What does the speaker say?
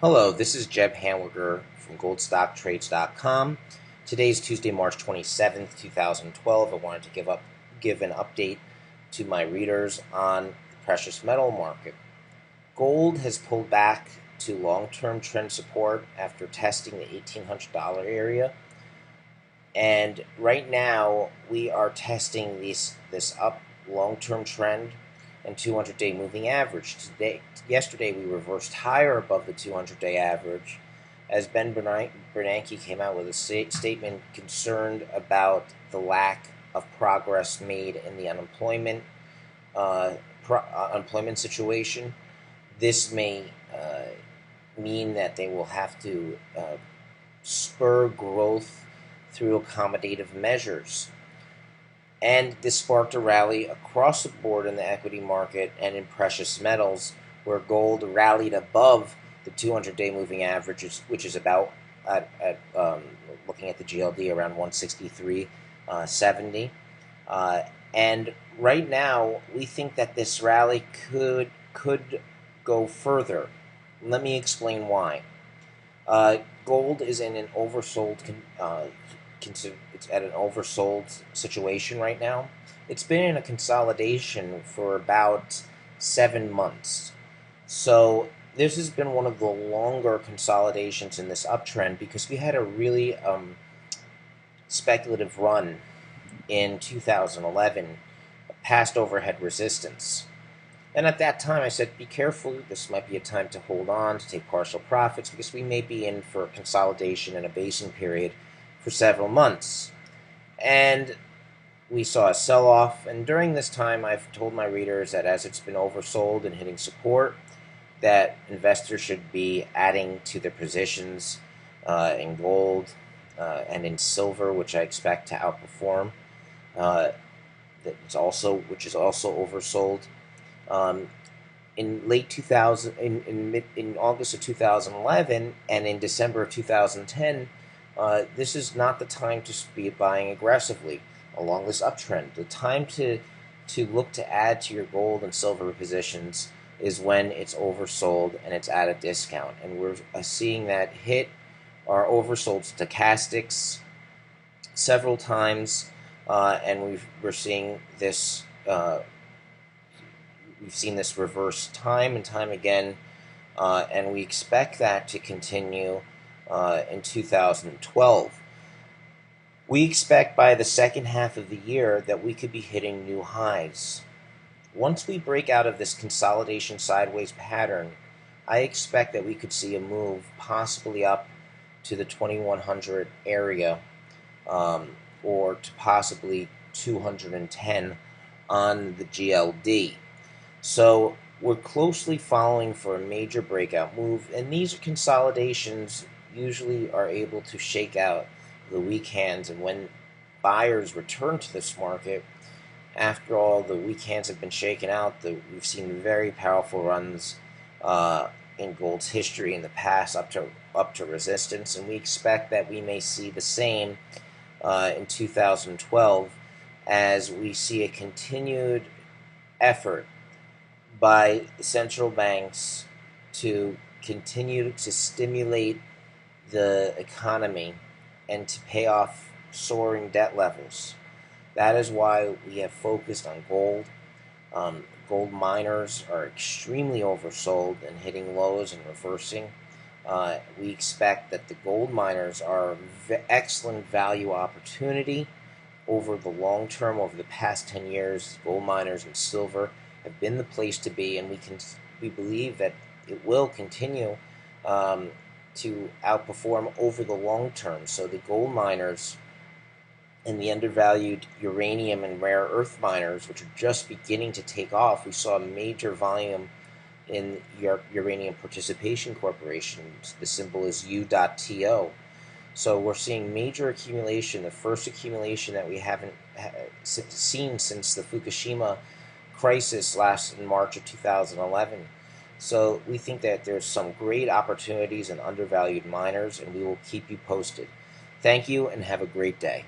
Hello, this is Jeb Hamburger from goldstocktrades.com. Today is Tuesday, March 27th, 2012. I wanted to give an update to my readers on the precious metal market. Gold has pulled back to long-term trend support after testing the $1,800 area. And right now, we are testing this up long-term trend and 200-day moving average. Yesterday, we reversed higher above the 200-day average as Ben Bernanke came out with a statement concerned about the lack of progress made in the unemployment situation. This may mean that they will have to spur growth through accommodative measures. And this sparked a rally across the board in the equity market and in precious metals, where gold rallied above the 200-day moving average, which is about, looking at the GLD, around 163.70. And right now, we think that this rally could go further. Let me explain why. Gold is in an oversold it's at an oversold situation right now. It's been in a consolidation for about 7 months. So this has been one of the longer consolidations in this uptrend because we had a really speculative run in 2011 past overhead resistance. And at that time I said, be careful, this might be a time to hold on, to take partial profits, because we may be in for a consolidation and a basing period for several months. And we saw a sell-off, and during this time I've told my readers that as it's been oversold and hitting support, that investors should be adding to their positions in gold and in silver, which I expect to outperform. Which is also oversold. In late 2000, in August of 2011, and in December of 2010, this is not the time to be buying aggressively along this uptrend. The time to look to add to your gold and silver positions is when it's oversold and it's at a discount. And we're seeing that hit our oversold stochastics several times, and we're seeing this. We've seen this reverse time and time again, and we expect that to continue in 2012. We expect by the second half of the year that we could be hitting new highs. Once we break out of this consolidation sideways pattern, I expect that we could see a move possibly up to the 2100 area, or to possibly 210 on the GLD. So we're closely following for a major breakout move, and these consolidations usually are able to shake out the weak hands. And when buyers return to this market, after all the weak hands have been shaken out, we've seen very powerful runs in gold's history in the past up to resistance, and we expect that we may see the same in 2012 as we see a continued effort by central banks to continue to stimulate the economy and to pay off soaring debt levels. That is why we have focused on gold. Gold miners are extremely oversold and hitting lows and reversing. We expect that the gold miners are an excellent value opportunity over the long term. Over the past 10 years, gold miners and silver have been the place to be, and we believe that it will continue to outperform over the long term. So the gold miners and the undervalued uranium and rare earth miners, which are just beginning to take off, we saw a major volume in Uranium Participation Corporation. The symbol is U.TO. So we're seeing major accumulation, the first accumulation that we haven't seen since the Fukushima crisis last in March of 2011. So we think that there's some great opportunities in undervalued miners, and we will keep you posted. Thank you and have a great day.